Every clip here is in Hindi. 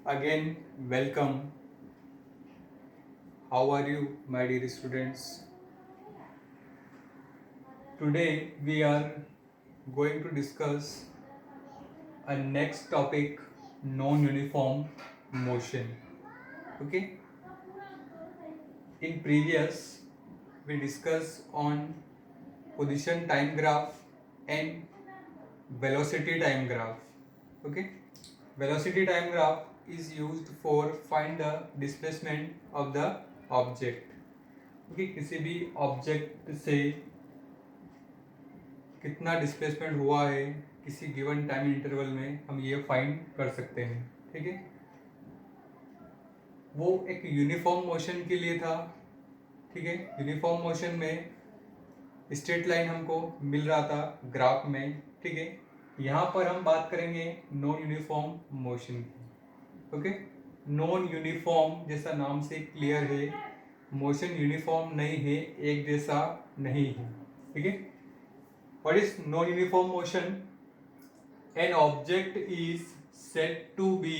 Again, welcome. How are you, my dear students? Today we are going to discuss a next topic, non-uniform motion. Okay. In previous, we discussed on position time graph and velocity time graph. Okay. Velocity time graph is used for find the displacement of the object. Okay, किसी भी ऑब्जेक्ट से कितना डिस्प्लेसमेंट हुआ है किसी गिवन टाइम इंटरवल में हम ये फाइंड कर सकते हैं. ठीक है, वो एक यूनिफॉर्म मोशन के लिए था. ठीक है, यूनिफॉर्म मोशन में स्ट्रेट लाइन हमको मिल रहा था ग्राफ में. ठीक है, यहाँ पर हम बात करेंगे नॉन यूनिफॉर्म मोशन की. ओके, नॉन यूनिफॉर्म जैसा नाम से क्लियर है, मोशन यूनिफॉर्म नहीं है, एक जैसा नहीं है. ठीक है, what is non uniform motion? An object is said to be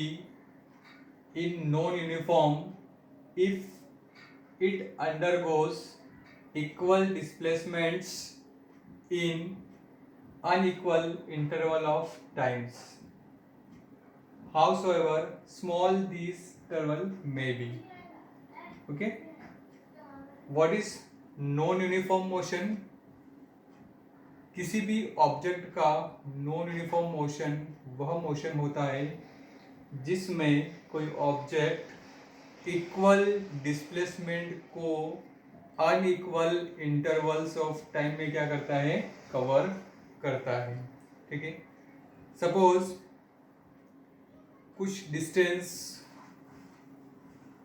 in non-uniform if it undergoes equal displacements in unequal interval of times, howsoever small these interval may be. Okay, what is non-uniform motion? किसी भी ऑब्जेक्ट का नॉन यूनिफॉर्म मोशन वह मोशन होता है जिसमें कोई ऑब्जेक्ट इक्वल डिस्प्लेसमेंट को अनइक्वल इंटरवल्स ऑफ टाइम में क्या करता है, कवर करता है. ठीक है, सपोज कुछ डिस्टेंस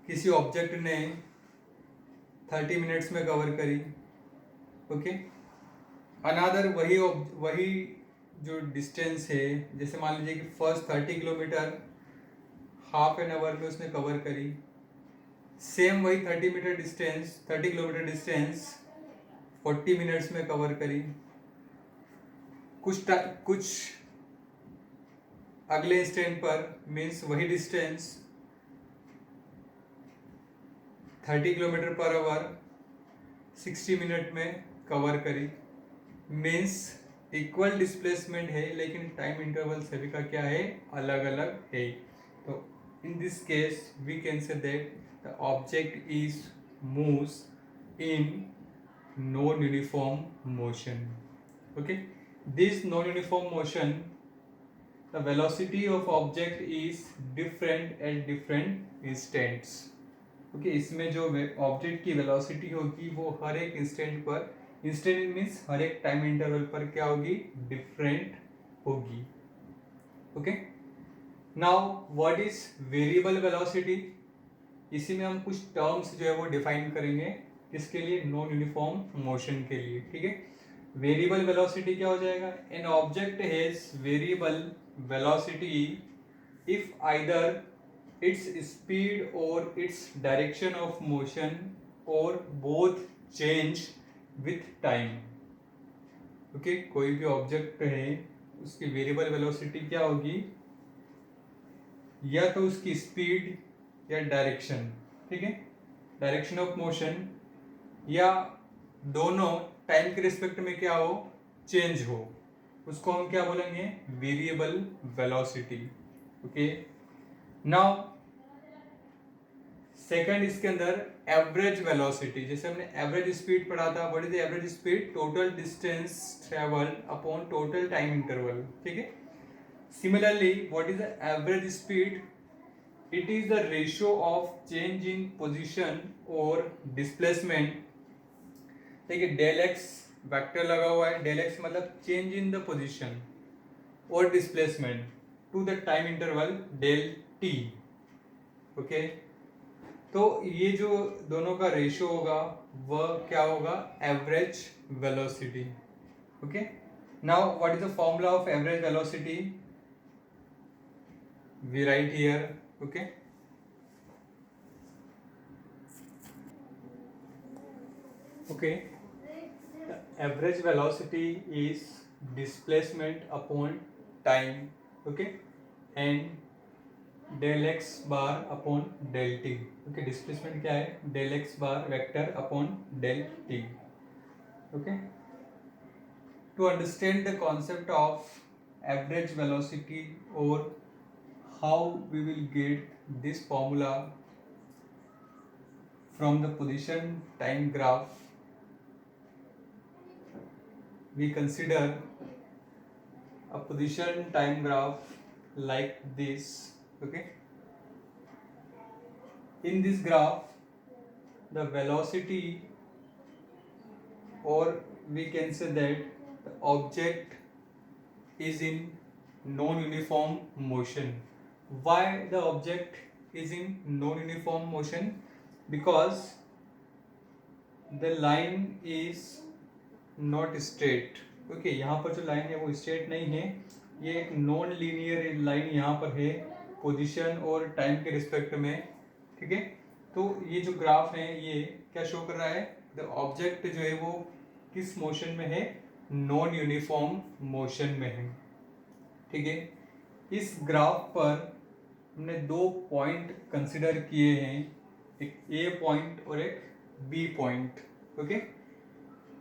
किसी ऑब्जेक्ट ने 30 मिनट्स में कवर करी. ओके, अनादर वही जो डिस्टेंस है, जैसे मान लीजिए कि first 30 kilometre half an hour में उसने कवर करी. सेम वही 30 किलोमीटर डिस्टेंस 40 मिनट्स में कवर करी. कुछ अगले इंस्टेंट पर मीन्स वही distance 30 kilometre per hour 60 minute में कवर करी. मीन्स इक्वल डिस्प्लेसमेंट है लेकिन टाइम इंटरवल सभी का क्या है, अलग अलग है. तो in this case we can say that the object is moves in non uniform motion. Okay, this non uniform motion the velocity of object is different at different instants. Okay, इसमें जो ऑब्जेक्ट की वेलोसिटी होगी वो हर एक इंस्टेंट पर, इंस्टेंट मीन्स हर एक टाइम इंटरवल पर क्या होगी, डिफरेंट होगी. Okay, now what is variable velocity? इसी में हम कुछ टर्म्स जो है वो डिफाइन करेंगे किसके लिए, नॉन यूनिफॉर्म मोशन के लिए. ठीक है, वेरिएबल वेलोसिटी क्या हो जाएगा, an object has variable velocity if either its speed और इट्स डायरेक्शन ऑफ मोशन और both change with time. Okay, कोई भी ऑब्जेक्ट है उसकी वेरिएबल वेलोसिटी क्या होगी, या तो उसकी स्पीड या डायरेक्शन. ठीक है, डायरेक्शन ऑफ मोशन, या दोनों टाइम के रिस्पेक्ट में क्या हो, चेंज हो, उसको हम क्या बोलेंगे, variable velocity. Okay, now second इसके अंदर एवरेज वेलोसिटी. जैसे हमने एवरेज स्पीड पढ़ा था, what is the average speed, total distance travelled upon total time interval. ठीक है, similarly what is the average speed, it is the ratio of change in position और डिस्प्लेसमेंट. देखिए डेल एक्स वेक्टर लगा हुआ है, डेल एक्स मतलब चेंज इन द पोजीशन और displacement to the time interval del t. Okay, तो ये जो दोनों का रेशियो होगा वह क्या होगा, average velocity. Okay, now what is the formula of average velocity, we write here. Okay, okay, average velocity is displacement upon time. Okay, and del x bar upon del t. Okay, displacement क्या है, del x bar vector upon del t. Okay, to understand the concept of average velocity और how we will get this formula from the position time graph, we consider a position time graph like this. Okay, in this graph the velocity, or we can say that the object is in non-uniform motion. Why the object is in non-uniform motion? Because the line is not straight. Okay, यहाँ पर जो लाइन है वो स्ट्रेट नहीं है, ये एक नॉन लीनियर लाइन यहाँ पर है पोजीशन और टाइम के रिस्पेक्ट में। ठीक है, तो ये जो ग्राफ है ये क्या शो कर रहा है, द ऑब्जेक्ट जो है वो किस मोशन में है, नॉन यूनिफॉर्म मोशन में है। ठीक है, इस ग्राफ पर हमने दो पॉइंट कंसिडर किए हैं, एक ए पॉइंट और एक बी पॉइंट। ओके,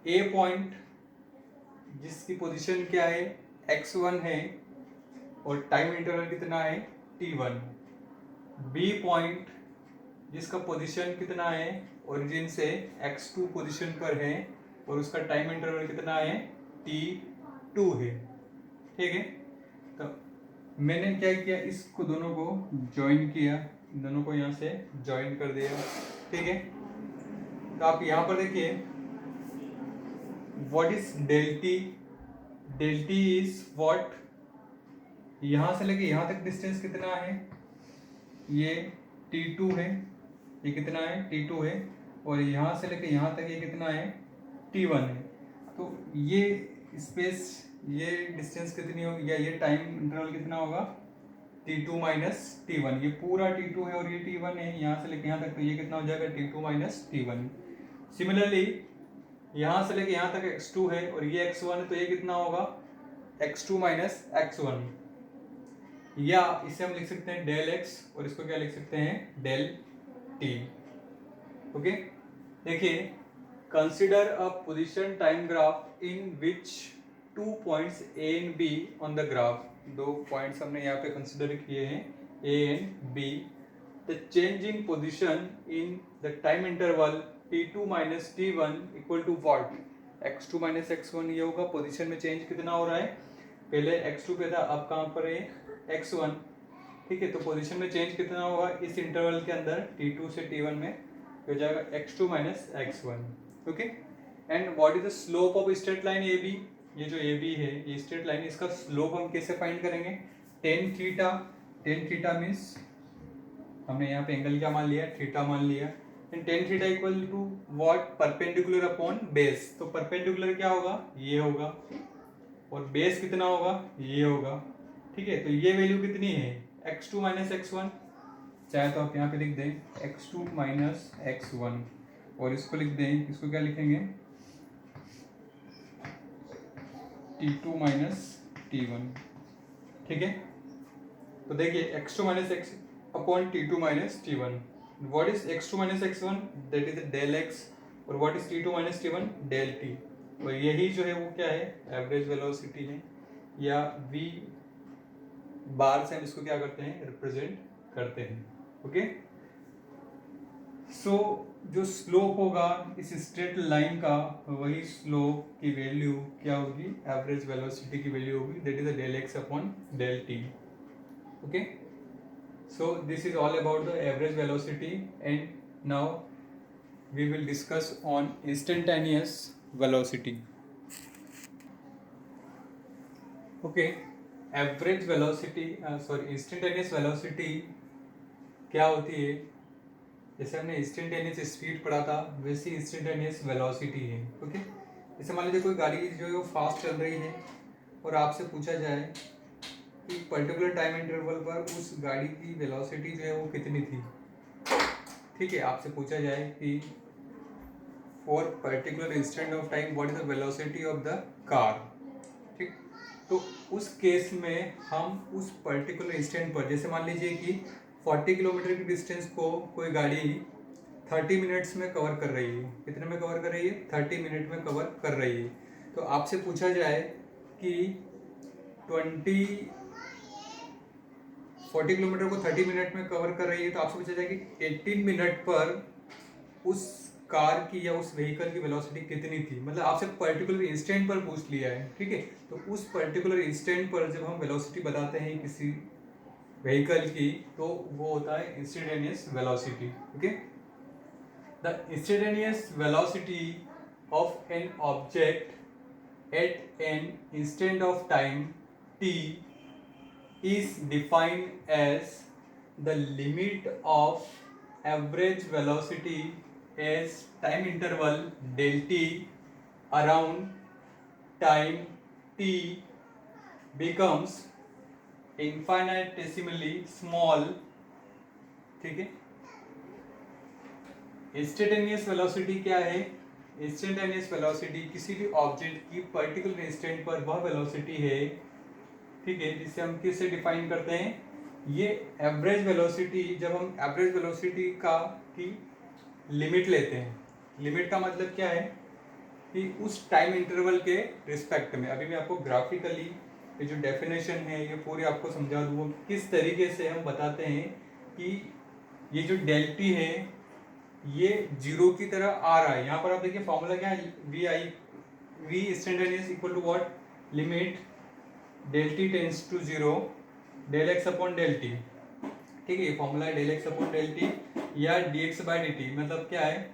ए पॉइंट जिसकी पोजीशन क्या है, x1 है और टाइम इंटरवल कितना है, t1। बी पॉइंट जिसका पोजीशन कितना है, ओरिजिन से x2 पोजीशन पर है और उसका टाइम इंटरवल कितना है, t2 है। ठीक है, तो मैंने क्या किया, इसको दोनों को ज्वाइन किया, दोनों को यहाँ से ज्वाइन कर दिया। ठीक है, तो आप यहाँ पर देखिए what is del t, del t is what, यहाँ से लेके यहाँ तक डिस्टेंस कितना है, ये t2 है, ये कितना है, t2 है, और यहाँ से लेके यहाँ तक ये कितना है, t1 है। तो ये स्पेस, ये डिस्टेंस कितनी होगी, या ये टाइम इंटरवल कितना होगा, t2 माइनस t1। ये पूरा t2 है और ये t1 है, यहाँ से लेके यहाँ तक, तो ये कितना हो जाएगा, t2 माइनस t1। सिमिलरली यहाँ से लेके यहाँ तक x2 है और ये x1 है, तो ये कितना होगा, x2 माइनस x1, या इसे हम लिख सकते हैं डेल x और इसको क्या लिख सकते हैं, डेल t। ओके, देखिए, consider a position time graph in which 2 points a and b on the graph. दो पॉइंट्स हमने यहाँ पे कंसिडर किए हैं, a and b। The change in position in the time interval t2 minus t1 equal to what, x2 minus x1। ये होगा पोजीशन में चेंज कितना हो रहा है, पहले x2 पे था, अब कहाँ पर है, x1। ठीक है, तो पोजीशन में चेंज कितना होगा इस इंटरवल के अंदर, t2 से t1 में हो जाएगा x2 minus x1। Okay, and what is the slope of straight line A B. ये जो ए बी है, ये स्ट्रेट लाइन, इसका स्लोप हम कैसे फाइंड करेंगे, tan theta. Tan theta means हमने यहाँ पे एंगल क्या मान लिया, थीटा मान लिया। And tan theta equal to what, perpendicular upon base. तो परपेंडिकुलर क्या होगा, ये होगा, और बेस कितना होगा, ये होगा। ठीक है, तो ये वैल्यू कितनी है, x2 माइनस x1। चाहे तो आप यहाँ पे लिख दें x2 माइनस x1, और इसको लिख दें, इसको क्या लिखेंगे, t2 माइनस t1। ठीक है, तो देखिए x2 minus x upon t2 minus t1। What is x2 minus x1? That is del x। और what is t2 minus t1? del t। और यही जो है वो क्या है, एवरेज वेलोसिटी है, या v बार से हम इसको क्या करते हैं, रिप्रेजेंट करते हैं। ओके, सो जो स्लोप होगा इस स्ट्रेट लाइन का, वही स्लोप की वैल्यू क्या होगी, एवरेज वेलोसिटी की वैल्यू होगी, that is del x upon del t। Okay, so this is all about the average velocity, and now we will discuss on instantaneous velocity. Okay, average velocity instantaneous velocity क्या होती है, जैसे हमने इंस्टेंटेनियस स्पीड पढ़ा था वैसी इंस्टेंटेनियस वेलोसिटी है। ओके, जैसे मान लीजिए कोई गाड़ी जो है वो फास्ट चल रही है और आपसे पूछा जाए एक पर्टिकुलर टाइम इंटरवल पर उस गाड़ी की वेलोसिटी जो है वो कितनी थी। ठीक है, आपसे पूछा जाए कि for particular instant of time what is the velocity of the car. ठीक, तो उस केस में हम उस पर्टिकुलर इंस्टेंट पर, जैसे मान लीजिए कि 40 किलोमीटर की डिस्टेंस को कोई गाड़ी 30 मिनट्स में कवर कर रही है। कितने में कवर कर रही है? 30 मिनट में कवर कर रही है। तो आपसे पूछा जाए कि 40 किलोमीटर को 30 मिनट में कवर कर रही है, तो आपसे पूछा जाए कि 18 मिनट पर उस कार की या उस व्हीकल की वेलोसिटी कितनी थी। मतलब आपसे पर्टिकुलर इंस्टेंट पर पूछ लिया है, ठीक है। तो उस पर्टिकुलर इंस्टेंट पर जब हम वेलोसिटी बताते हैं किसी व्हीकल की, तो वो होता है instantaneous velocity. Okay, the instantaneous velocity of an object at an instant of time t is defined as the limit of average velocity as time interval del t around time t becomes infinitesimally small, ठीक है। इंस्टेंटेनियस वेलोसिटी क्या है? इंस्टेंटेनियस वेलोसिटी किसी भी ऑब्जेक्ट की पर्टिकुलर इंस्टेंट पर वह वेलोसिटी है, ठीक है, जिसे हम किससे डिफाइन करते हैं? ये एवरेज वेलोसिटी। जब हम एवरेज वेलोसिटी का की लिमिट लेते हैं, लिमिट का मतलब क्या है कि उस टाइम इंटरवल के रिस्पेक्ट में। अभी मैं आपको ग्राफिकली ये जो डेफिनेशन है ये पूरी आपको समझा दूँ किस तरीके से हम बताते हैं कि ये जो डेल टी है ये जीरो की तरह आ रहा है। यहाँ पर आप देखिए फॉर्मूला क्या है? V instantaneous equal to what? Limit del t tends to zero del x upon del t, ठीक है। ये फॉर्मूला है del x upon del t या d x by d t. मतलब क्या है?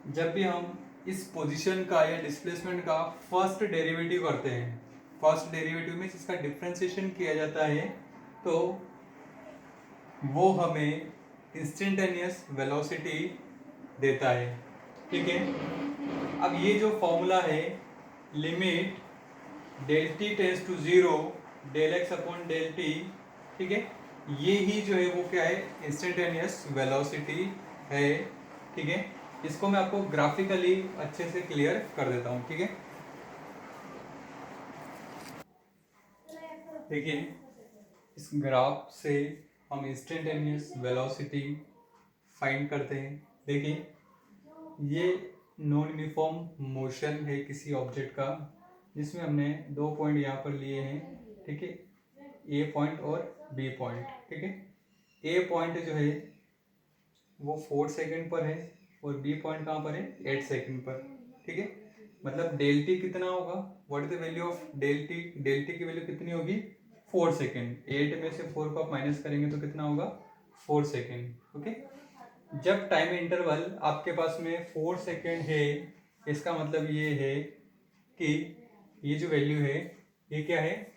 जब भी हम इस पोजीशन का या डिस्प्लेसमेंट का फर्स्ट डेरिवेटिव करते हैं, फर्स्ट डेरिवेटिव में इसका डिफ्रेंसिएशन किया जाता है, तो वो हमें इंस्टेंटेनियस वेलोसिटी देता है, ठीक है। अब ये जो फॉर्मूला है limit del t tends to zero del x upon del t, ठीक है, ये ही जो है वो क्या है? इंस्टेंटेनियस वेलोसिटी है, ठीक है। इसको मैं आपको ग्राफिकली अच्छे से क्लियर कर देता हूँ, ठीक है। देखिए इस ग्राफ से हम इंस्टेंटेनियस वेलोसिटी फाइंड करते हैं। देखिए ये नॉन यूनिफॉर्म मोशन है किसी ऑब्जेक्ट का, जिसमें हमने दो पॉइंट यहाँ पर लिए हैं, ठीक है, ए पॉइंट और बी पॉइंट, ठीक है। ए पॉइंट जो है वो 4 सेकंड पर है और बी पॉइंट कहाँ पर है? 8 सेकंड पर, ठीक है। मतलब डेल टी कितना होगा? What is the value of del t? Del t की वैल्यू कितनी होगी? 4 सेकंड। 8 में से 4 को आप माइनस करेंगे तो कितना होगा? 4 सेकंड, ओके। जब टाइम इंटरवल आपके पास में 4 सेकंड है, इसका मतलब ये है कि ये जो वैल्यू है ये क्या है?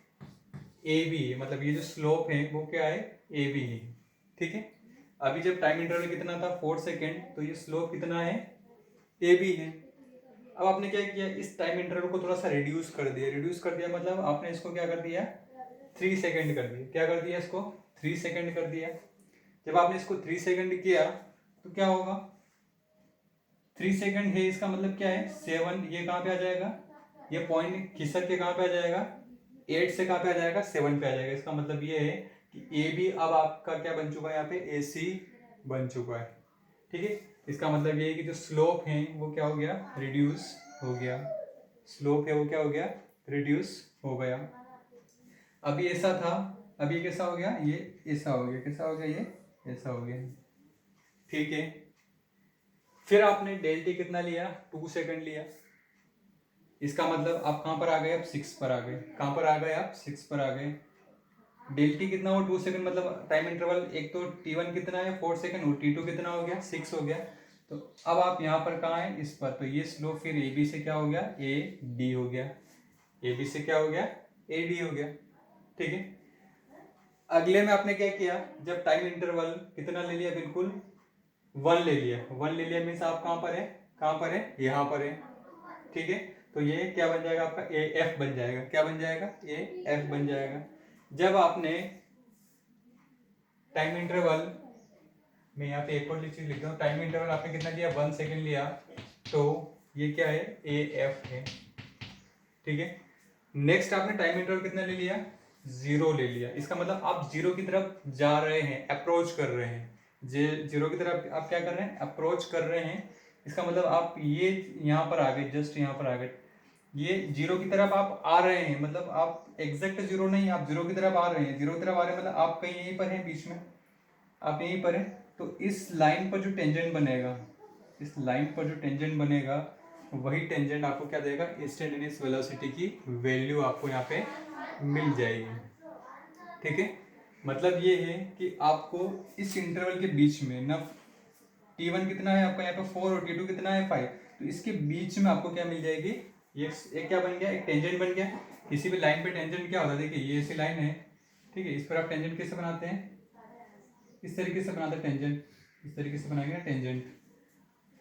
ए बी है। मतलब ये जो स्लोप है वो क्या है? ए बी है, ठीक है। अभी जब टाइम इंटरवल कितना था? 4 सेकेंड, तो ये स्लोप कितना है? ए बी है। अब आपने क्या किया? इस टाइम इंटरवल को थोड़ा सा रिड्यूस कर दिया। रिड्यूस कर दिया मतलब आपने इसको क्या कर दिया? 3 सेकेंड कर दिया। क्या कर दिया इसको? 3 सेकेंड कर दिया। जब आपने इसको 3 सेकेंड किया तो क्या होगा? 3 सेकेंड है, इसका मतलब क्या है? 7। ये कहाँ पे आ जाएगा? ये पॉइंट खिसक के कहाँ पे आ जाएगा? 8 से कहाँ पे आ जाएगा? 7 पे आ जाएगा। इसका मतलब ये है कि ए बी अब आपका क्या बन चुका है? यहाँ पे ए सी बन चुका है, ठीक है। इसका मतलब ये है कि जो स्लोप है वो क्या हो गया? रिड्यूस हो गया। स्लोप है वो क्या हो गया? रिड्यूस हो गया। अभी ऐसा था, अभी कैसा हो गया? ये ऐसा हो गया। कैसा हो गया? ये ऐसा हो गया, ठीक है। फिर आपने डेल टी कितना लिया? 2 सेकंड लिया। इसका मतलब आप कहाँ पर आ गए? अब 6 पर आ गए। कहाँ पर आ गए? आप 6 पर आ गए। डेल टी कितना हो? 2 सेकंड। मतलब टाइम इंटरवल एक तो t1 कितना है? 4 सेकंड, और t2 कितना हो गया? 6 हो गया। तो अब आप यहाँ पर कहाँ है? इस पर। तो ये स्लोप फिर ए बी से क्या हो गया? ए डी हो गया। ए बी से क्या हो गया? ए डी हो गया, ठीक है। अगले में आपने क्या किया? जब टाइम इंटरवल कितना ले लिया? बिल्कुल 1 ले लिया। 1 ले लिया मीन्स आप कहाँ पर है? कहाँ पर है? यहाँ पर है, ठीक है। तो ये क्या बन जाएगा आपका? ए एफ बन जाएगा। क्या बन जाएगा? ए एफ बन जाएगा। जब आपने टाइम इंटरवल में यहाँ पे एक और चीज लिखता हूँ, टाइम इंटरवल आपने कितना लिया? 1 सेकेंड लिया, तो ये क्या है? ए एफ है, ठीक है। नेक्स्ट आपने टाइम इंटरवल कितना ले लिया, 0 ले लिया। इसका मतलब आप 0 की तरफ जा रहे हैं, अप्रोच कर रहे हैं। जे 0 की तरफ आप क्या कर रहे हैं, अप्रोच कर रहे हैं। इसका मतलब आप ये यहाँ पर आ गए, जस्ट यहाँ पर आ गए। ये 0 की तरफ आप आ रहे हैं, मतलब आप एग्जैक्ट 0 नहीं, आप 0 की तरफ आ रहे हैं। 0 की तरफ आ रहे हैं मतलब आप कहीं यहीं पर हैं, बीच में आप यहीं पर हैं। तो इस लाइन पर जो टेंजेंट बनेगा, इस लाइन पर जो टेंजेंट बनेगा, वही टेंजेंट आपको क्या देगा, इंस्टेंटेनियस वेलोसिटी की वैल्यू आपको यहाँ पे मिल जाएगी। ठीक है, मतलब ये है कि आपको इस इंटरवल के बीच में ना t1 कितना है आपका यहाँ पे 4 और t2 कितना है 5, तो इसके बीच में आपको क्या मिल जाएगी, ये एक क्या बन गया, एक टेंजेंट बन गया। किसी भी लाइन पे टेंजेंट क्या होता है, देखिए ये ऐसी लाइन है, ठीक है, इस पर आप टेंजेंट कैसे बनाते हैं, इस तरीके से बनाते हैं टेंजेंट, इस तरीके से बनाएंगे ना टेंजेंट।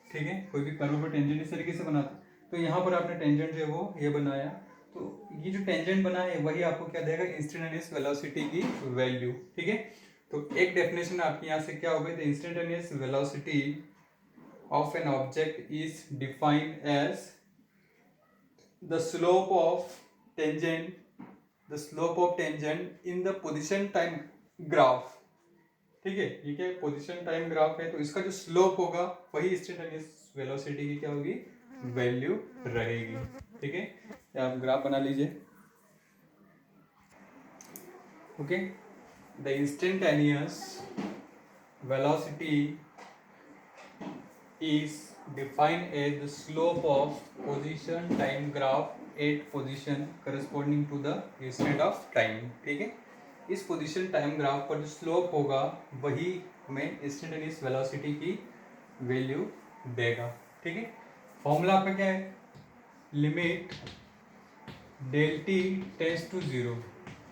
ठीक है, कोई भी कर्व पर टेंजेंट इस तरीके से बनाते, तो यहाँ पर आपने टेंजेंट जो है वो ये बनाया, तो ये जो टेंजेंट बना है वही आपको क्या देगा, इंस्टेंटेनियस वेलोसिटी की वैल्यू। ठीक है, तो एक डेफिनेशन आपकी यहाँ से क्या हो गई, the instantaneous velocity of an object is defined as the slope of tangent, the slope of tangent in the position time graph. ठीक है, ये क्या पोजीशन टाइम ग्राफ है, तो इसका जो स्लोप होगा वही इंस्टेंटेनियस वेलोसिटी की क्या होगी, वैल्यू रहेगी। ठीक है, आप ग्राफ बना लीजिए। Okay, the instantaneous velocity is defined as the slope of position time graph at position corresponding to the instant of time. ठीक है, इस पोजीशन टाइम ग्राफ पर जो स्लोप होगा वही हमें इंस्टेंटेनियस वेलोसिटी की वैल्यू देगा। ठीक है, फॉर्मूला आपका क्या है, limit del t tends to 0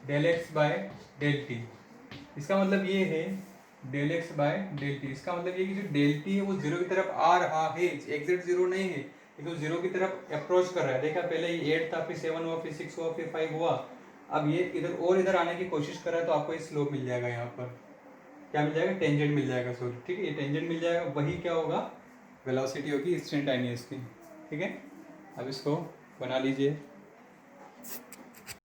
del x by del t. इसका मतलब ये है del x by del t, इसका मतलब ये कि जो डेल टी है वो 0 की तरफ आ रहा है, एग्जैक्ट 0 नहीं है, लेकिन 0 की तरफ अप्रोच कर रहा है। देखा पहले ये 8 था, फिर 7 हुआ, फिर 6 हुआ, फिर 5 हुआ, अब ये इधर और इधर आने की कोशिश कर रहा है, तो आपको ये स्लोप मिल जाएगा, यहाँ पर क्या मिल जाएगा, टेंजेंट मिल जाएगा। सॉरी, ठीक है, ये टेंजेंट मिल जाएगा, वही क्या होगा, वेलोसिटी होगी इंस्टेंटेनियस की। ठीक है, अब इसको बना लीजिए।